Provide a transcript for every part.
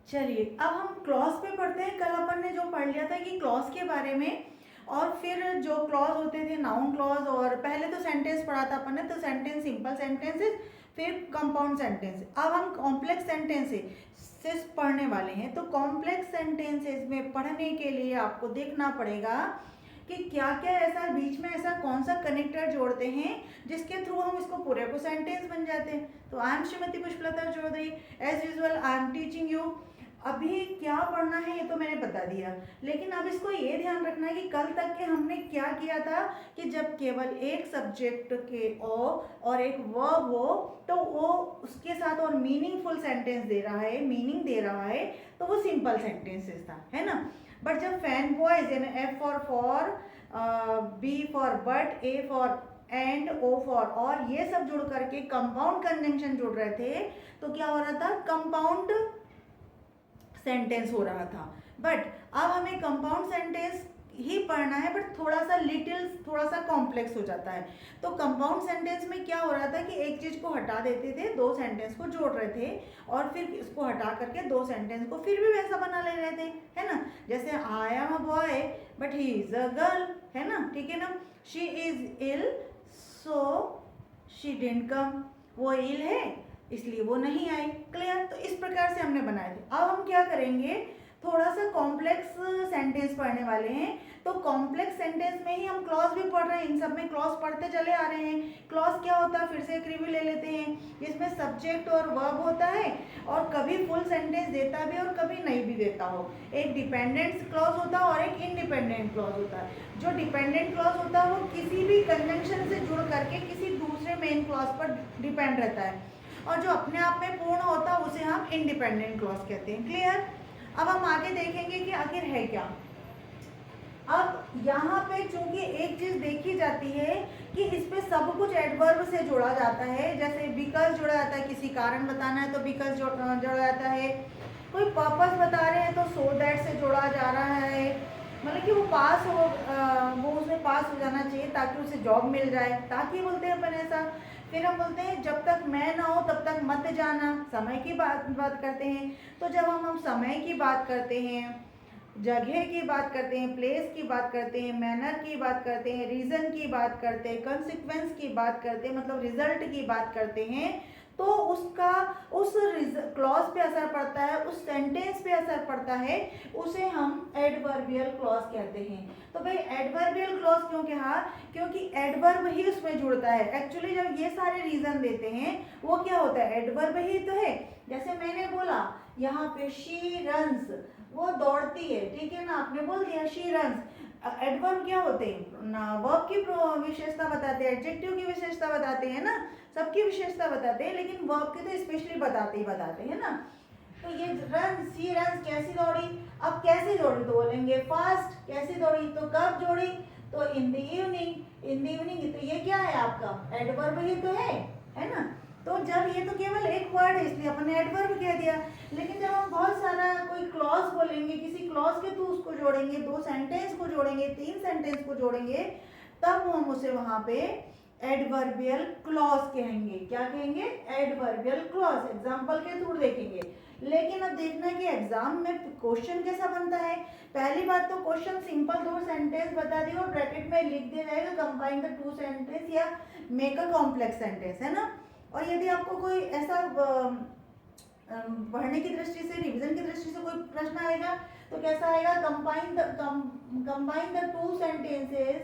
चलिए अब हम क्लॉज पे पढ़ते हैं। कल अपन ने जो पढ़ लिया था कि क्लॉज के बारे में, और फिर जो क्लॉज होते थे नाउन क्लॉज, और पहले तो सेंटेंस पढ़ा था अपन ने, तो सेंटेंस, सिंपल सेंटेंसेस, फिर कंपाउंड सेंटेंस। अब हम कॉम्प्लेक्स सेंटेंसेस पढ़ने वाले हैं। तो कॉम्प्लेक्स सेंटेंसेस में पढ़ने के लिए आपको देखना पड़ेगा कि क्या क्या ऐसा बीच में ऐसा कौन सा कनेक्टर जोड़ते हैं जिसके थ्रू हम इसको पूरे को सेंटेंस बन जाते हैं। तो I am Shrimati Pushpalata Chaudhary, as usual I am teaching you. अभी क्या पढ़ना है ये तो मैंने बता दिया, लेकिन अब इसको ये ध्यान रखना है कि कल तक के हमने क्या किया था कि जब केवल एक सब्जेक्ट के और एक वर्ब हो तो वो उसके साथ और मीनिंगफुल सेंटेंस दे रहा है, मीनिंग दे रहा है, तो वो सिंपल सेंटेंसेस था, है ना। बट जब फैन बॉयज यानी F for B for but, A for and, O for or, ये सब जुड़ करके कंपाउंड कंजंक्शन जुड़ रहे थे, तो क्या हो रहा था, कंपाउंड सेंटेंस हो रहा था। बट अब हमें कंपाउंड सेंटेंस ही पढ़ना है, बट थोड़ा सा कॉम्प्लेक्स हो जाता है। तो कंपाउंड सेंटेंस में क्या हो रहा था कि एक चीज को हटा देते थे, दो सेंटेंस को जोड़ रहे थे, और फिर इसको हटा करके दो सेंटेंस को फिर भी वैसा बना ले रहे थे, है ना। जैसे I am a boy but he is a girl, है ना, ठीक है ना। She is ill so she didn't come, वो इल है इसलिए वो नहीं आई। क्लियर। तो इस प्रकार से हमने बनाए थे। अब हम क्या करेंगे, थोड़ा सा कॉम्प्लेक्स सेंटेंस पढ़ने वाले हैं। तो कॉम्प्लेक्स सेंटेंस में ही हम क्लॉज भी पढ़ रहे हैं, इन सब में क्लॉज पढ़ते चले आ रहे हैं। क्लॉज क्या होता है, फिर से एक रिव्यू ले लेते हैं। इसमें सब्जेक्ट और वर्ब होता है, और कभी फुल सेंटेंस देता भी और कभी नहीं भी देता हो। एक डिपेंडेंट क्लॉज होता है और एक इंडिपेंडेंट क्लॉज होता है। जो डिपेंडेंट क्लॉज होता है वो किसी भी कंजंक्शन से जुड़ करके किसी दूसरे मेन क्लॉज पर डिपेंड रहता है, और जो अपने आप में पूर्ण होता है उसे हम इंडिपेंडेंट क्लॉज कहते हैं। क्लियर। अब हम आगे देखेंगे कि आखिर है क्या। अब यहाँ पे चूंकि एक चीज देखी जाती है कि इस पे सब कुछ एडवर्ब से जोड़ा जाता है। जैसे बिकॉज जोड़ा जाता है, किसी कारण बताना है तो बिकॉज जोड़ा जाता है। कोई पर्पस बता रहे हैं तो सो दैट से जोड़ा जा रहा है, मतलब कि वो पास हो, वो उसमें पास हो जाना चाहिए ताकि उसे जॉब मिल जाए, ताकि बोलते हैं अपन ऐसा। फिर हम बोलते हैं जब तक मैं ना हो तब तक मत जाना, समय की बात करते हैं। तो जब हम समय की बात करते हैं, जगह की बात करते हैं, प्लेस की बात करते हैं, मैनर की बात करते हैं, रीजन की बात करते हैं, कंसिक्वेंस की बात करते हैं, मतलब रिजल्ट की बात करते हैं, तो उसका उस क्लॉज पे असर पड़ता है, उस सेंटेंस पे असर पड़ता है, उसे हम एडवर्बियल क्लॉज कहते हैं। तो भाई एडवर्बियल क्लॉज क्यों कहा, क्योंकि एडवर्ब ही उसमें जुड़ता है। एक्चुअली जब ये सारे रीजन देते हैं वो क्या होता है, एडवर्ब ही तो है। जैसे मैंने बोला यहाँ पे शी रन्स, वो दौड़ती है, ठीक है ना, आपने बोल दिया शी रन्स। एडवर्ब क्या होते हैं, वर्ब की विशेषता बताते हैं, एडजेक्टिव की विशेषता बताते हैं ना, सबकी विशेषता बताते हैं, लेकिन वर्ब की तो स्पेशली बताते ही बताते हैं ना। तो ये रन, सी रन, कैसी दौड़ी। अब कैसी दौड़ी तो बोलेंगे फास्ट। कैसी दौड़ी तो कब जोड़ी, तो in the evening. In the evening, तो ये क्या है आपका एडवर्ब ही तो है ना। तो जब ये तो केवल एक वर्ड है इसलिए अपन ने एडवर्ब कह दिया, लेकिन जब हम बहुत सारा कोई क्लॉज बोलेंगे, किसी क्लॉज के थ्रू उसको जोड़ेंगे, दो सेंटेंस को जोड़ेंगे, तीन सेंटेंस को जोड़ेंगे, तब हम उसे वहां पे एडवर्बियल क्लॉज कहेंगे। क्या कहेंगे, एडवर्बियल क्लॉज। एग्जांपल के थ्रू देखेंगे। लेकिन अब देखना है कि एग्जाम में क्वेश्चन कैसा बनता है। पहली बात तो क्वेश्चन सिंपल दो सेंटेंस बता दिए और ब्रैकेट में लिख दिया जाएगा कंबाइन द टू सेंटेंस या मेक अ कॉम्प्लेक्स सेंटेंस, है ना। और यदि आपको कोई ऐसा पढ़ने की दृष्टि से, रिवीजन की दृष्टि से कोई प्रश्न आएगा तो कैसा आएगा, combine the two sentences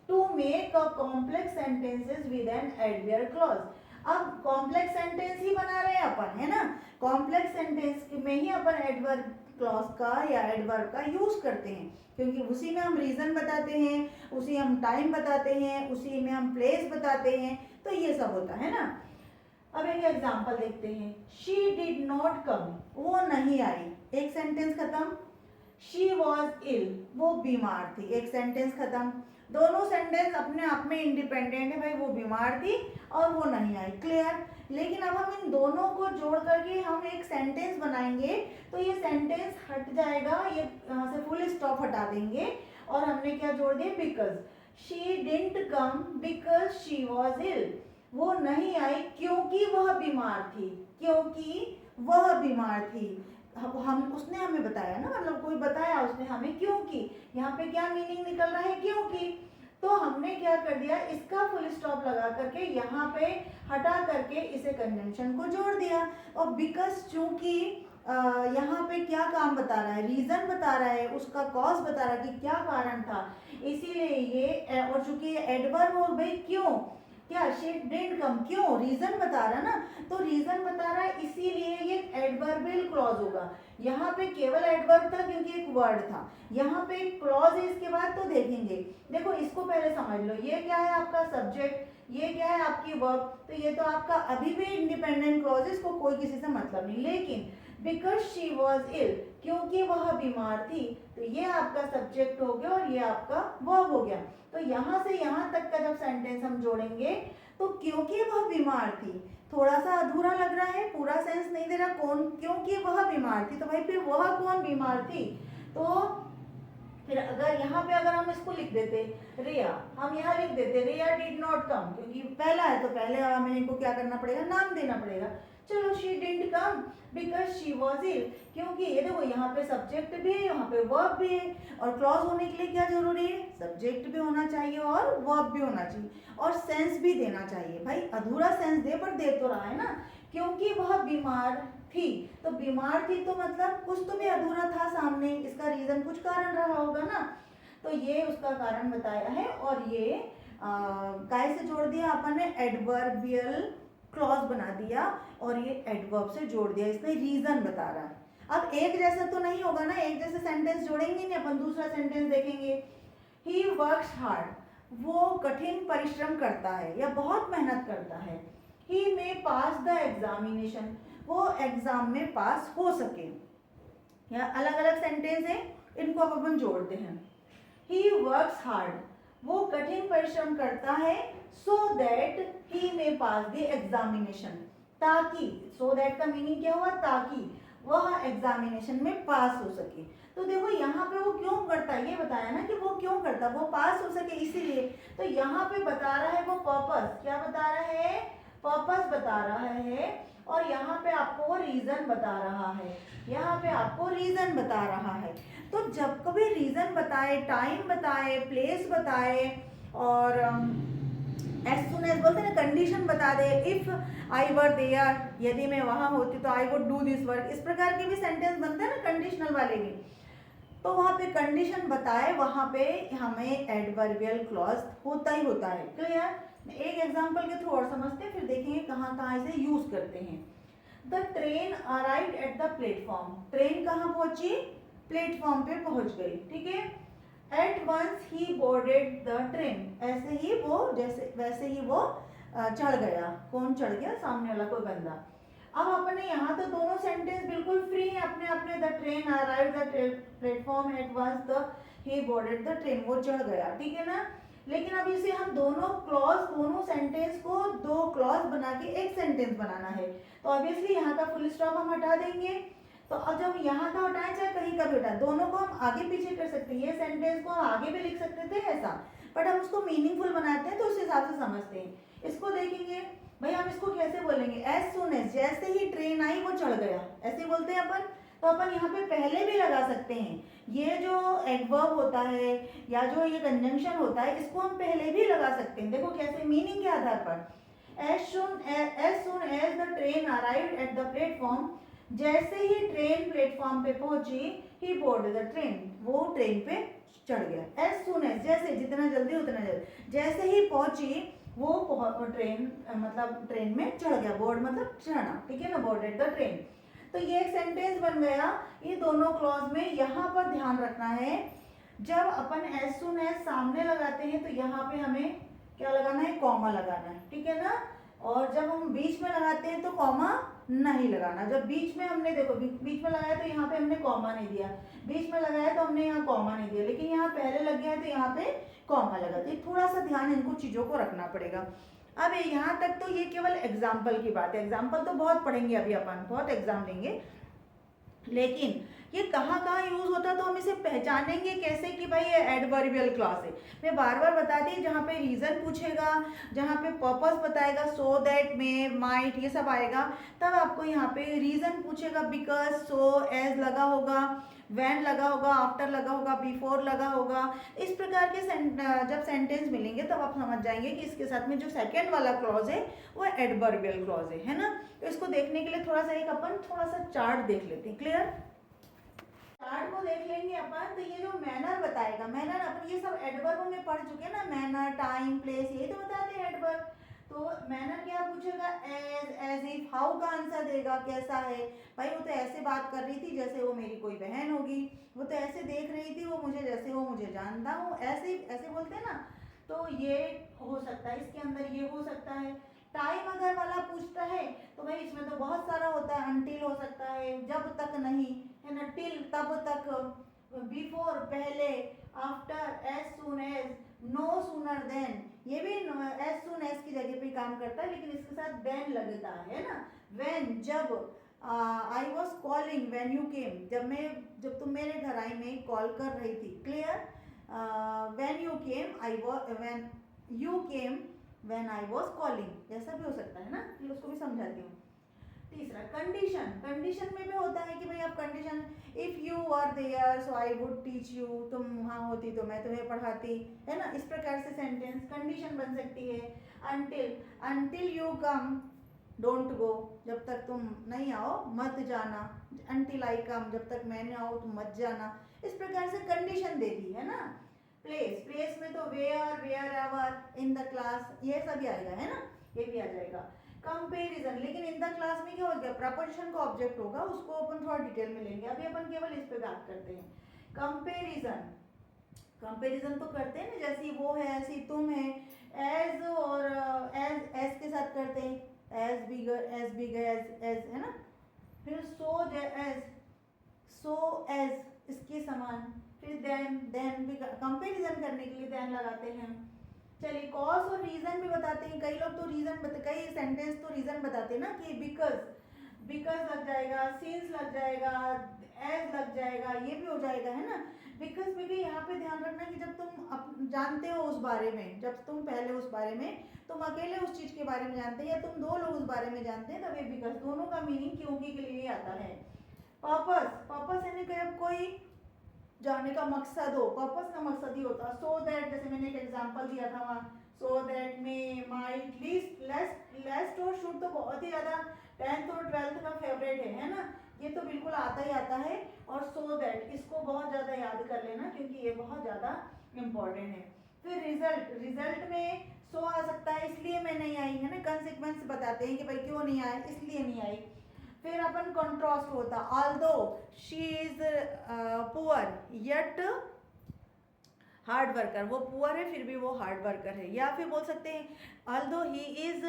to make a complex sentences with an adverbial clause. अब कॉम्प्लेक्स सेंटेंस ही बना रहे हैं अपन, है ना। कॉम्प्लेक्स सेंटेंस में ही अपन एडवर्ब क्लॉज का या एडवर्ब का यूज करते हैं, क्योंकि उसी में हम रीजन बताते हैं, उसी हम टाइम बताते हैं, उसी में हम प्लेस बताते हैं, तो ये सब होता है ना। अब एक एग्जांपल देखते हैं। शी डिड नॉट कम, वो नहीं आई, एक सेंटेंस खत्म। शी वॉज इल, वो बीमार थी, एक सेंटेंस खत्म। दोनों सेंटेंस अपने आप में इंडिपेंडेंट है, भाई वो बीमार थी और वो नहीं आई। क्लियर। लेकिन अब हम इन दोनों को जोड़ करके हम एक सेंटेंस बनाएंगे, तो ये सेंटेंस हट जाएगा, ये यहाँ से फुल स्टॉप हटा देंगे और हमने क्या जोड़ दिया, because. She didn't come because she was ill, वो नहीं आई क्योंकि वह बीमार थी, क्योंकि वह बीमार थी। हम उसने हमें बताया ना, मतलब कोई बताया उसने हमें क्योंकि, यहाँ पे क्या मीनिंग निकल रहा है क्योंकि, तो हमने क्या कर दिया, इसका फुल स्टॉप लगा करके यहाँ पे हटा करके इसे कंजंक्शन को जोड़ दिया। और बिकॉज चूंकि यहाँ पे क्या काम बता रहा है, रीजन बता रहा है, उसका कॉज बता रहा है कि क्या कारण था, इसीलिए ये, और चूंकि ये एडवर्ब हो भाई क्यों, क्या शी डिडंट कम, क्यों, रीजन बता रहा ना, तो रीजन बता रहा है इसीलिए ये एडवर्बियल क्लॉज होगा। यहाँ पे केवल एडवर्ब था क्योंकि एक वर्ड था, यहाँ पे एक क्लॉज है इसके बाद, तो देखेंगे। देखो इसको पहले समझ लो, ये क्या है आपका सब्जेक्ट, ये क्या है आपकी वर्ब, तो ये तो आपका अभी भी इंडिपेंडेंट क्लॉज है, इसको कोई किसी से मतलब नहीं। लेकिन बिकॉज शी वॉज इल, क्योंकि वह बीमार थी, तो ये आपका सब्जेक्ट हो गया और ये आपका वर्ब हो गया। तो यहाँ से यहाँ तक का जब सेंटेंस हम जोड़ेंगे, तो क्योंकि वह बीमार थी थोड़ा सा अधूरा लग रहा है, पूरा सेंस नहीं दे रहा, कौन, क्योंकि वह बीमार थी, तो भाई फिर वह कौन बीमार थी, तो फिर अगर यहाँ पे अगर हम इसको लिख देते रिया, हम यहाँ लिख देते रिया डिड नॉट कम, क्योंकि पहला है तो पहले हमें इनको क्या करना पड़ेगा, नाम देना पड़ेगा। चलो she didn't come because she was ill, क्योंकि ये देखो यहाँ पे सब्जेक्ट भी है, यहाँ पे वर्ब भी है, और क्लॉज होने के लिए क्या जरूरी है, सब्जेक्ट भी होना चाहिए और वर्ब भी होना चाहिए और सेंस भी देना चाहिए। भाई अधूरा सेंस दे, पर दे तो रहा है ना, क्योंकि वह बीमार थी, तो बीमार थी तो मतलब कुछ तो भी अधूरा था सामने, इसका रीजन कुछ कारण रहा होगा ना, तो ये उसका कारण बताया है। और ये काय से जोड़ दिया अपन ने, एडवर्बियल क्लॉज बना दिया और ये एडवर्ब से जोड़ दिया, इसमें रीजन बता रहा है। अब एक जैसा तो नहीं होगा ना, एक जैसे सेंटेंस जोड़ेंगे नहीं अपन, दूसरा सेंटेंस देखेंगे, ही वर्क्स हार्ड, वो कठिन परिश्रम करता है या बहुत मेहनत करता है, ही मे पास द एग्जामिनेशन, वो एग्जाम में पास हो सके, या अलग अलग सेंटेंस है, इनको अब अपन जोड़ते हैं। ही वर्क्स हार्ड, वो कठिन परिश्रम करता है, so that he may pass the examination, ताकि, सो दैट का मीनिंग क्या हुआ, ताकि वह एग्जामिनेशन में पास हो सके। तो देखो यहाँ पे वो क्यों करता है, ये बताया ना कि वो क्यों करता है, वो पास हो सके इसीलिए, तो यहाँ पे बता रहा है वो पर्पस, क्या बता रहा है, पर्पस बता रहा है, और यहाँ पे आपको वो रीजन बता रहा है, यहाँ पे आपको रीजन बता रहा है। तो जब कभी रीजन बताए, टाइम बताए, प्लेस बताए, और एज सुन एज बोलते हैं ना, कंडीशन बता दे, इफ आई वर देयर, यदि मैं वहां होती तो I would do this work, इस प्रकार के भी सेंटेंस बनते हैं ना कंडीशनल वाले भी, तो वहां पे कंडीशन बताए, वहां पे हमें एडवर्बियल क्लॉज होता ही होता है। क्लियर? एक एग्जांपल के थ्रू और समझते हैं, फिर देखेंगे कहाँ कहाँ इसे यूज करते हैं। The train arrived at the platform, train कहाँ पहुंची, प्लेटफॉर्म पे पहुंच गई, ठीक है। At once he boarded the train, ऐसे ही वो, जैसे वैसे ही वो चढ़ गया, कौन चढ़ गया, सामने वाला कोई बंदा। अब अपने यहाँ तो दोनों सेंटेंस बिल्कुल फ्री है अपने अपने, the train arrived the platform at once the he boarded the train, वो चढ़ गया, ठीक है ना। लेकिन अब इसे हम दोनों क्लॉज, दोनों सेंटेंस को दो क्लॉज बना के एक सेंटेंस बनाना है, तो ऑब्वियसली यहाँ का फुल स्टॉप हम हटा देंगे। तो अब जब यहाँ का हटाएं चाहे कहीं का भी हटाएं, दोनों को हम आगे पीछे कर सकते हैं, ये सेंटेंस को हम आगे भी लिख सकते थे ऐसा, बट हम उसको मीनिंगफुल बनाते हैं तो उस हिसाब से समझते हैं। इसको देखेंगे भाई, हम इसको कैसे बोलेंगे, एज सुन एज, जैसे ही ट्रेन आई वो चढ़ गया, ऐसे बोलते हैं अपन। तो अपन यहाँ पे पहले भी लगा सकते हैं, ये जो एडवर्ब होता है या जो ये कंजंक्शन होता है, इसको हम पहले भी लगा सकते हैं। देखो कैसे, मीनिंग के आधार पर, as soon as the train arrived at the platform, जैसे ही ट्रेन प्लेटफॉर्म पे पहुंची, ही बोर्ड द ट्रेन, वो ट्रेन पे चढ़ गया। एज सुन एज, जैसे, जितना जल्दी उतना जल्दी, जैसे ही पहुंची वो ट्रेन, मतलब ट्रेन में चढ़ गया, बोर्ड मतलब चढ़ना, ठीक है ना, बोर्डेड द ट्रेन। तो ये एक सेंटेंस बन गया। ये दोनों क्लॉज में यहाँ पर ध्यान रखना है, जब अपन एज सुन एज सामने लगाते हैं तो यहाँ पे हमें क्या लगाना है, कॉमा लगाना है, ठीक है ना। और जब हम बीच में लगाते हैं तो कॉमा नहीं लगाना। जब बीच में हमने, देखो बीच में लगाया तो यहाँ पे हमने कॉमा नहीं दिया, बीच में लगाया तो हमने यहाँ कॉमा नहीं दिया, लेकिन यहाँ पहले लग गया है तो यहाँ पे कॉमा लगा। तो थोड़ा सा ध्यान इनको चीज़ों को रखना पड़ेगा। अब यहाँ तक तो ये केवल एग्जाम्पल की बात है, एग्जाम्पल तो बहुत पढ़ेंगे अभी अपन, बहुत एग्जाम लेंगे, लेकिन ये कहाँ कहाँ यूज़ होता है, तो हम इसे पहचानेंगे कैसे कि भाई ये एडवर्बियल क्लॉज है। मैं बार बार बता दी, जहाँ पे रीज़न पूछेगा, जहाँ पे पर्पस बताएगा, सो दैट, में, माइट, ये सब आएगा, तब आपको यहाँ पे रीज़न पूछेगा, बिकॉज, सो, एज लगा होगा, व्हेन लगा होगा, आफ्टर लगा होगा, बिफोर लगा होगा। इस प्रकार के जब सेंटेंस मिलेंगे तब आप समझ जाएंगे कि इसके साथ में जो सेकेंड वाला क्लॉज है वो एडवर्बियल क्लॉज है ना। तो इसको देखने के लिए थोड़ा सा अपन थोड़ा सा चार्ट देख लेते हैं। क्लियर? चार्ट को देख लेंगे अपन, तो ये जो मैनर बताएगा, मैनर अपन ये सब एडवर्ब में पढ़ चुके हैं ना, मैनर, टाइम, प्लेस, यही तो बताते हैं एडवर्ब। तो मैनर क्या पूछेगा, एज इफ, हाउ का आंसर देगा, कैसा है, भाई वो तो ऐसे बात कर रही थी जैसे वो मेरी कोई बहन होगी, वो तो ऐसे देख रही थी वो मुझे जैसे वो मुझे जानता हूँ, ऐसे ऐसे बोलते हैं ना, तो ये हो सकता है, इसके अंदर ये हो सकता है। टाइम अगर वाला पूछता है तो भाई इसमें तो बहुत सारा होता है, अनटिल हो सकता है, जब तक नहीं, है ना, टिल तब तक, बिफोर पहले, after, as soon as, no sooner than, ये भी एज सून एज की जगह पे काम करता है, लेकिन इसके साथ देन लगता है ना, व्हेन जब, I was calling when you came, जब तुम मेरे घर आई, मैं कॉल कर रही थी। Clear? When you came, when you came when I was calling, ऐसा भी हो सकता है ना, ये उसको भी समझाती हूँ। तीसरा कंडीशन, कंडीशन में भी होता है कि भाई आप condition, if you are there so I would teach you, तुम वहाँ होती तो मैं तुम्हें पढ़ाती, है ना, इस प्रकार से सेंटेंस कंडीशन बन सकती है। Until, until you come don't go, जब तक तुम नहीं आओ मत जाना, अनटिल आई कम, जब तक मैं नहीं आऊँ तुम मत जाना, इस प्रकार से कंडीशन दे दी है ना। प्लेस, प्लेस में तो where, wherever, in the class, ये सभी आएगा, है ना, ये भी आ जाएगा। कंपेरिजन, लेकिन इन द क्लास में क्या हो गया, प्रपोजिशन का ऑब्जेक्ट होगा, उसको अपन थोड़ा डिटेल में लेंगे, अभी अपन केवल इस पे बात करते हैं। कंपेरिजन, कंपेरिजन तो करते हैं ना, जैसी वो है ऐसी तुम है, एज और एज के साथ करते हैं, एज बिग एज, है ना, फिर सो एज इसके समान, फिर देन भी कंपेरिजन करने के लिए देन लगाते हैं। चलिए कॉज और रीजन भी बताते हैं, कई लोग तो रीजन कई सेंटेंस तो रीजन बताते हैं ना, कि बिकॉज लग जाएगा, सिंस लग जाएगा, एज लग जाएगा, ये भी हो जाएगा, है ना। बिकॉज में भी यहाँ पे ध्यान रखना कि जब तुम जानते हो उस बारे में, जब तुम पहले उस बारे में, तुम अकेले उस चीज के बारे में जानते हैं या तुम दो लोग उस बारे में जानते हैं, तब ये बिकॉज, दोनों का मीनिंग क्योंकि के लिए आता है। पर्पस, पर्पस यानी कि अब कोई जाने का मकसद हो, पर्पस का मकसद ही होता है। सो दैट, जैसे मैंने एक एग्जांपल दिया था वहाँ, सो दैट, में, माइट, लीस्ट, लेस्ट और शुड तो बहुत ही ज़्यादा 10th और 12th का फेवरेट है ना, ये तो बिल्कुल आता ही आता है। और सो दैट, इसको बहुत ज़्यादा याद कर लेना क्योंकि ये बहुत ज़्यादा इम्पॉर्टेंट है। फिर रिजल्ट, रिजल्ट में सो आ सकता है इसलिए मैं नहीं आई, है ना, कंसिक्वेंस बताते हैं कि भाई क्यों नहीं आए, इसलिए नहीं आई। फिर अपन कॉन्ट्रास्ट होता, although she is poor yet hard worker, वो पुअर है फिर भी वो हार्ड वर्कर है। या फिर बोल सकते हैं ऑल्दो ही इज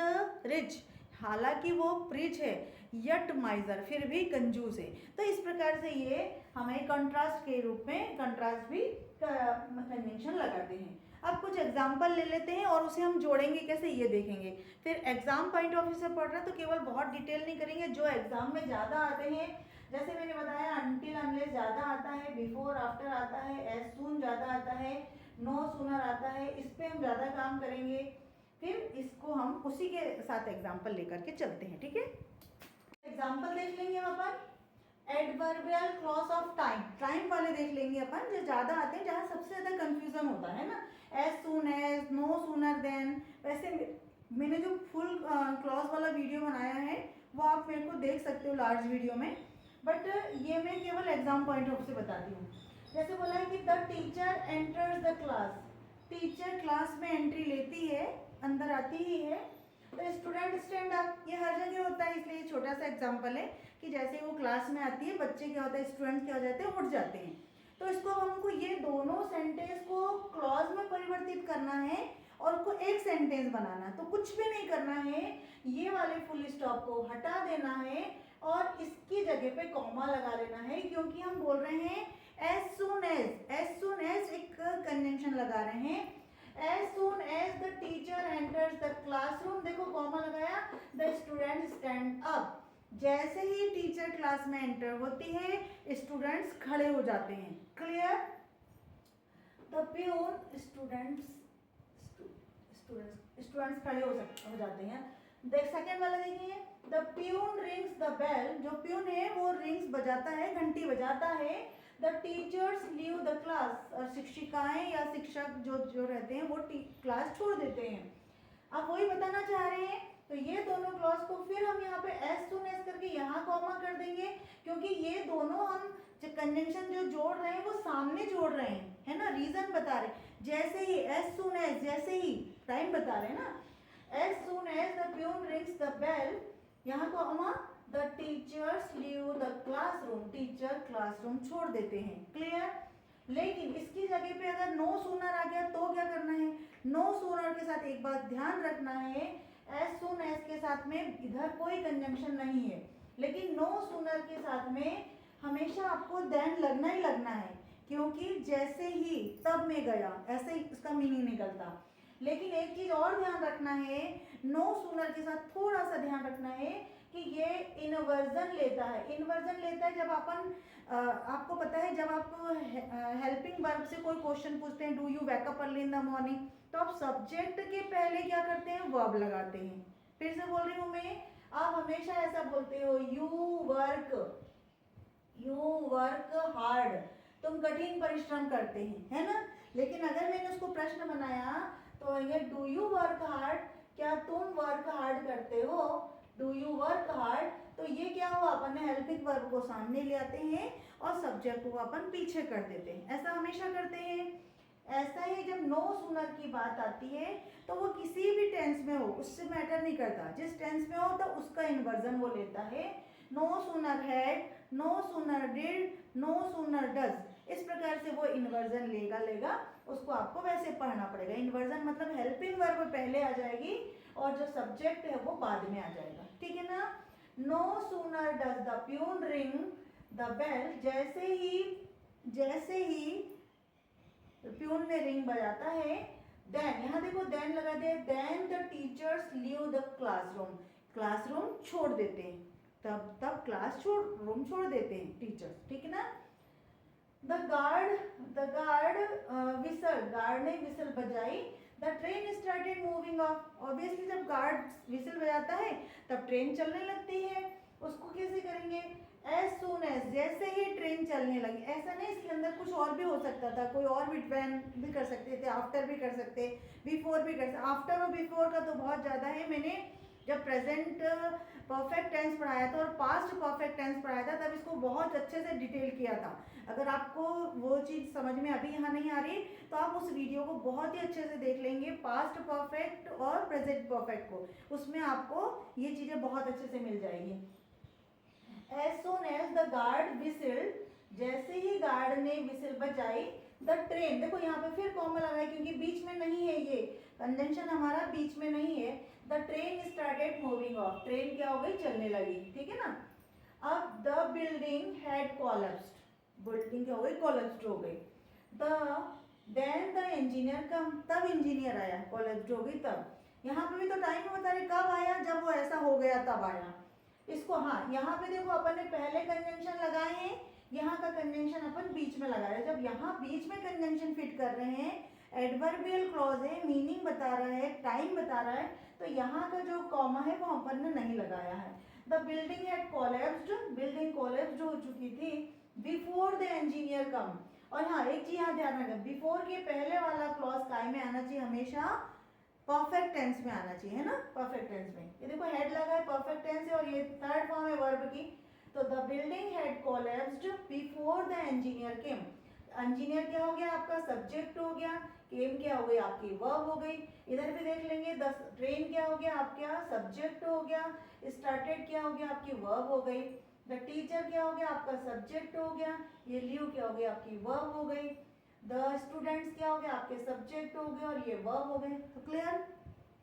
रिच, हालांकि वो रिच है, यट माइजर, फिर भी कंजूस है। तो इस प्रकार से ये हमें कंट्रास्ट के रूप में कंट्रास्ट भी कन्वेंशन लगाते हैं। अब कुछ एग्जाम्पल ले लेते हैं और उसे हम जोड़ेंगे कैसे ये देखेंगे। फिर एग्जाम पॉइंट ऑफ व्यू से पढ़ रहे हैं तो केवल बहुत डिटेल नहीं करेंगे, जो एग्जाम में ज़्यादा आते हैं, जैसे मैंने बताया अनटिल अनलेस ज़्यादा आता है, बिफोर आफ्टर आता है, एज सून ज़्यादा आता है, नो सूनर आता है, इस पर हम ज़्यादा काम करेंगे। फिर इसको हम उसी के साथ एग्जाम्पल लेकर के चलते हैं, ठीक है। एग्जाम्पल देख लेंगे हम अपन, adverbial clause of time, time वाले देख लेंगे अपन, जो ज़्यादा आते हैं, जहाँ सबसे ज़्यादा कंफ्यूजन होता है ना, as soon as, no sooner than. वैसे मैंने जो फुल क्लॉज वाला वीडियो बनाया है वो आप मेरे को देख सकते हो लार्ज वीडियो में, बट ये मैं केवल एग्जाम पॉइंट ऑफ से बताती हूँ। जैसे बोला है कि the teacher enters the class, teacher class में एंट्री लेती है, अंदर आती ही है, तो स्टूडेंट स्टैंड अप, ये हर जगह होता है, इसलिए छोटा सा एग्जांपल है कि जैसे वो क्लास में आती है, बच्चे क्या होता है, स्टूडेंट क्या हो जाते हैं, उठ जाते हैं। तो इसको हमको ये दोनों सेंटेंस को क्लॉज में परिवर्तित करना है और उसको एक सेंटेंस बनाना है। तो कुछ भी नहीं करना है, ये वाले फुल स्टॉप को हटा देना है और इसकी जगह पे कॉमा लगा लेना है, क्योंकि हम बोल रहे हैं एज सून एज एक कंजंक्शन लगा रहे हैं। As soon as the teacher enters the classroom, देखो कॉमा लगाया, द स्टूडेंट स्टैंड अप, जैसे ही टीचर क्लास में एंटर होती है स्टूडेंट्स खड़े हो जाते हैं। क्लियर? द प्यून स्टूडेंट्स खड़े हो जाते हैं। सेकेंड वाला देखिए, the peon rings the bell, जो प्यून है वो रिंग्स बजाता है, घंटी बजाता है। The teachers leave the class, और शिक्षिकाएं या शिक्षक जो रहते हैं वो क्लास छोड़ देते हैं। आप वही बताना चाह रहे हैं, तो ये दोनों क्लॉज को फिर हम यहाँ पे एज सून एज करके यहाँ कॉमा कर देंगे, क्योंकि ये दोनों हम कंजंक्शन जो जोड़ रहे हैं वो सामने जोड़ रहे हैं, है ना, रीजन बता रहे हैं। जैसे ही एज सून एज, जैसे ही टाइम बता रहे हैं ना, as soon as the peon rings the bell, यहाँ comma the teachers leave the classroom, teacher classroom छोड़ देते हैं। क्लियर? लेकिन इसकी जगह पे अगर नो सूनर आ गया तो क्या करना है, नो सूनर के साथ एक बात ध्यान रखना है, एज सून एज के साथ में इधर कोई कंजंक्शन नहीं है, लेकिन नो सूनर के साथ में हमेशा आपको देन लगना ही लगना है, क्योंकि जैसे ही तब में गया ऐसे ही इसका मीनिंग निकलता। लेकिन एक चीज और ध्यान रखना है, नो सूनर के साथ थोड़ा सा ध्यान रखना है कि ये इनवर्जन लेता है। इनवर्जन लेता है जब अपन आपको पता है जब आप हेल्पिंग वर्ब से कोई क्वेश्चन पूछते हैं, do you wake up early in the morning, तो आप सब्जेक्ट के पहले क्या करते हैं, वर्ब लगाते हैं। फिर से बोल रही हूँ मैं, आप हमेशा ऐसा बोलते हो, यू वर्क हार्ड, तुम कठिन परिश्रम करते हैं, है ना। लेकिन अगर मैंने उसको प्रश्न बनाया तो ये डू यू वर्क हार्ड, क्या तुम वर्क हार्ड करते हो, डू यू वर्क हार्ड, तो ये क्या हुआ, अपन ने हेल्पिंग वर्ब को सामने ले आते हैं और सब्जेक्ट को अपन पीछे कर देते हैं, ऐसा हमेशा करते हैं। ऐसा ही जब नो सूनर की बात आती है तो वो किसी भी टेंस में हो, उससे मैटर नहीं करता, जिस टेंस में हो तो उसका इन्वर्जन वो लेता है। No sooner had, no sooner did, no sooner does, इस प्रकार से वो इन्वर्जन लेगा, उसको आपको वैसे पढ़ना पड़ेगा। इन्वर्जन मतलब हेल्पिंग वर्ब पहले आ जाएगी और जो सब्जेक्ट है वो बाद में आ जाएगा, ठीक है ना। No sooner does the peon ring the bell, जैसे ही प्यून ने रिंग बजाता है, देन, यहाँ देखो देन लगा दिया, then the teachers leave the classroom, classroom छोड़ देते हैं, तब क्लास रूम छोड़ देते हैं टीचर्स, ठीक है ना। द गार्ड विसल, गार्ड ने विसल बजाई, the train started moving of, obviously जब गार्ड विसल बजाता है तब ट्रेन चलने लगती है। उसको कैसे करेंगे, एज सून एज, जैसे ही ट्रेन चलने लगी, ऐसा नहीं, इसके अंदर कुछ और भी हो सकता था, कोई और भी व्हेन भी कर सकते थे, आफ्टर भी कर सकते, बिफोर भी कर सकते। आफ्टर और बिफोर का तो बहुत ज़्यादा है, मैंने जब प्रेजेंट परफेक्ट टेंस पढ़ाया था और पास्ट परफेक्ट टेंस पढ़ाया था तब इसको बहुत अच्छे से डिटेल किया था। अगर आपको वो चीज़ समझ में अभी यहाँ नहीं आ रही तो आप उस वीडियो को बहुत ही अच्छे से देख लेंगे, पास्ट परफेक्ट और प्रेजेंट परफेक्ट को, उसमें आपको ये चीज़ें बहुत अच्छे से मिल जाएगी। As soon as the guard whistle, जैसे ही गार्ड ने विसिल बजाई, द ट्रेन, देखो यहाँ पे फिर कॉमा लगा है क्योंकि बीच में नहीं है, ये कंजंक्शन हमारा बीच में नहीं है। The train started moving of, train क्या हो गई, चलने लगी, ठीक है ना। अब the building had collapsed, building क्या हो गई, कोलैप्स्ड हो गई। देन द इंजीनियर कम, तब इंजीनियर आया, कोलैप्स्ड हो गई तब। यहाँ पे भी तो टाइम बता रहे कब आया, जब वो ऐसा हो गया तब आया। इसको, हाँ यहाँ पे देखो अपन ने पहले कंजंक्शन लगाए हैं, यहाँ का कंजंक्शन अपन बीच में लगा रहे हैं। जब यहाँ बीच में कंजंक्शन फिट कर रहे हैं, एडवर्बियल क्लॉज है, मीनिंग बता रहा है, टाइम बता रहा है, तो यहाँ का जो कॉमा है वो अपन ने नहीं लगाया है। The building had collapsed, building collapsed हो चुकी थी, बिफोर द इंजीनियर कम। और हाँ एक चीज यहाँ ध्यान रखना, बिफोर के पहले वाला क्लॉज काय में आना चाहिए, हमेशा परफेक्ट टेंस में आना चाहिए, है ना, परफेक्ट टेंस में। ये देखो हेड लगा है, परफेक्ट टेंस है और ये थर्ड फॉर्म है वर्ब की। तो the building had collapsed before the engineer came, engineer क्या हो गया आपका, सब्जेक्ट हो गया, केम क्या हो गई आपकी वर्ब हो गई। इधर भी देख लेंगे, द ट्रेन क्या हो गया आपका, सब्जेक्ट हो गया, स्टार्टेड क्या हो गया आपकी वर्ब हो गई, द टीचर क्या हो गया आपका, सब्जेक्ट हो गया, ये लीव क्या हो गया आपकी वर्ब हो गई, द स्टूडेंट्स क्या हो गया आपके सब्जेक्ट हो गए और ये वर्ब हो गए। तो क्लियर,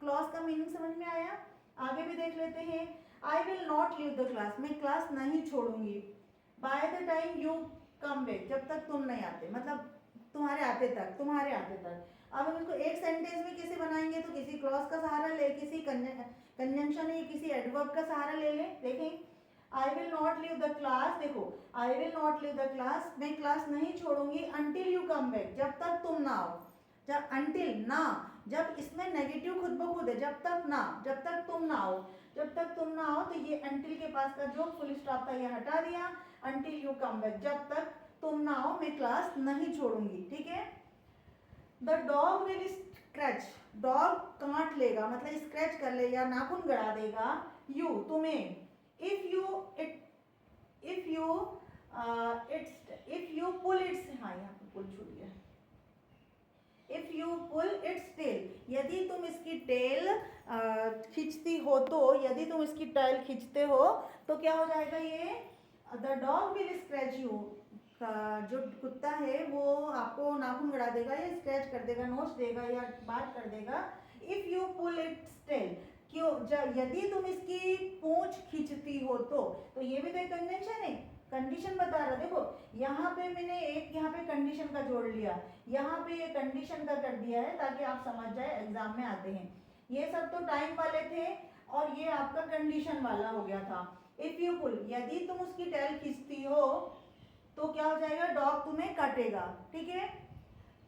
क्लॉज का मीनिंग समझ में आया। आगे भी देख लेते हैं, I will not leave the class, मैं क्लास नहीं छोड़ूंगी, by the time you come back, जब तक तुम नहीं आते, मतलब तुम्हारे आते तक। अब हम इसको एक सेंटेंस में कैसे बनाएंगे, तो किसी क्लॉज का सहारा ले, किसी कंजंक्शन या किसी एडवर्ब का सहारा ले लें। देखें, I will not leave the class, देखो I will not leave the class, मैं क्लास नहीं छोड़ूंगी अंटिल यू कम बैक, जब तक तुम ना आओ। जब अंटिल ना, जब इसमें नेगेटिव खुद ब खुद है, जब तक ना, जब तक तुम ना आओ, जब तक तुम ना आओ, तो ये अंटिल के पास का जो फुल स्टॉप था ये हटा दिया, अंटिल यू कम बैक, जब तक तुम ना आओ मैं क्लास नहीं छोड़ूंगी, ठीक है। The dog will scratch, dog काट लेगा मतलब स्क्रैच कर लेगा, नाखून गड़ा देगा, यू तुम्हें, if you it, if you its, if you pull its, हाँ यहाँ पे पुल छूट गया, if you pull its tail, यदि तुम इसकी टेल खींचती हो, तो यदि तुम इसकी टेल खींचते हो तो क्या हो जाएगा ये, the dog will scratch you, जो कुत्ता है वो आपको नाखून गड़ा देगा या स्क्रैच कर देगा, नोच देगा या बात कर देगा। If you pull its tail, क्यों, यदि तुम इसकी पूंछ खींचती हो तो ये भी तो एक कंजंक्शन है, कंडीशन बता रहा, देखो यहाँ पे मैंने एक यहाँ पे कंडीशन का जोड़ लिया, यहाँ पे ये कंडीशन का कर दिया है ताकि आप समझ जाए एग्जाम में आते हैं। ये सब तो टाइम वाले थे और ये आपका कंडीशन वाला हो गया था। इफ यू पुल, यदि तुम उसकी टेल खींचती हो तो क्या हो जाएगा, डॉग तुम्हें काटेगा, ठीक है।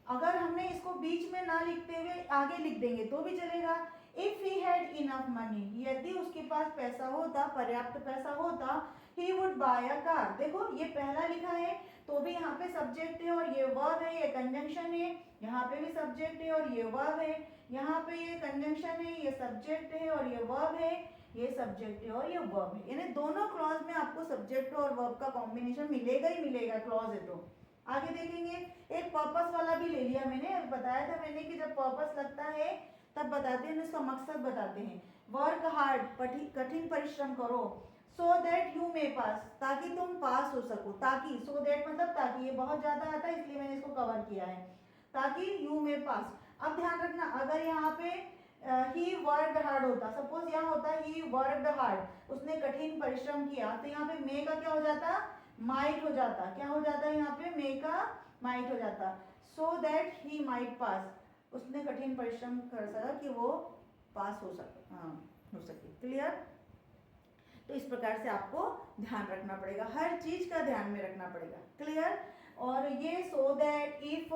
अगर हमने इसको बीच में ना लिखते हुए आगे लिख देंगे तो भी चलेगा। If he had enough money, यदि उसके पास पैसा होता, पर्याप्त पैसा होता, he would buy a car, देखो ये पहला लिखा है तो भी यहाँ पे सब्जेक्ट है और ये वर्ब है, ये कंजंक्शन है, यहाँ पे भी सब्जेक्ट है और ये वर्ब है, यहाँ पे ये कंजंक्शन है, ये सब्जेक्ट है और ये वर्ब है, ये सब्जेक्ट है और ये वर्ब है, यानी दोनों क्लॉज में आपको सब्जेक्ट और वर्ब का कॉम्बिनेशन मिलेगा ही मिलेगा, क्लॉज है तो। आगे देखेंगे, एक पर्पस वाला भी ले लिया मैंने, बताया था मैंने कि जब पर्पस लगता है तब बताते हैं, उसका मकसद बताते हैं। वर्क हार्ड, कठिन परिश्रम करो, सो दैट यू मे पास, ताकि तुम पास हो सको, ताकि, सो दैट मतलब ताकि, ये बहुत ज्यादा आता है इसलिए मैंने इसको कवर किया है, ताकि यू मे पास। अब ध्यान रखना, अगर यहाँ पे ही वर्कड हार्ड होता, सपोज यहाँ होता ही वर्कड हार्ड, उसने कठिन परिश्रम किया, तो यहाँ पे मे का क्या हो जाता, माइट हो जाता, क्या हो जाता है यहाँ पे, मे का माइट हो जाता, सो दैट ही माइट पास, उसने कठिन परिश्रम कर सका कि वो पास हो सके, हाँ हो सके, क्लियर। तो इस प्रकार से आपको ध्यान रखना पड़ेगा, हर चीज का ध्यान में रखना पड़ेगा, क्लियर। और ये सो दैट, इफ,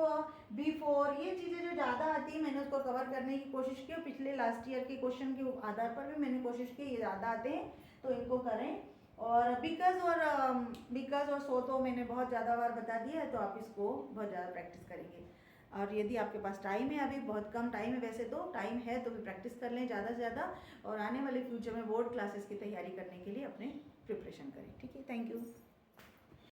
बिफोर, ये चीजें जो ज्यादा आती है मैंने उसको कवर करने की कोशिश की, और पिछले लास्ट ईयर के क्वेश्चन के आधार पर भी मैंने कोशिश की, ये ज्यादा आते हैं तो इनको करें। और बिकॉज और सो तो मैंने बहुत ज़्यादा बार बता दिया है, तो आप इसको बहुत ज़्यादा प्रैक्टिस करेंगे। और यदि आपके पास टाइम है, अभी बहुत कम टाइम है, वैसे तो टाइम है तो भी प्रैक्टिस कर लें ज़्यादा से ज़्यादा, और आने वाले फ्यूचर में बोर्ड क्लासेस की तैयारी करने के लिए अपने प्रिपरेशन करें, ठीक है। Thank you.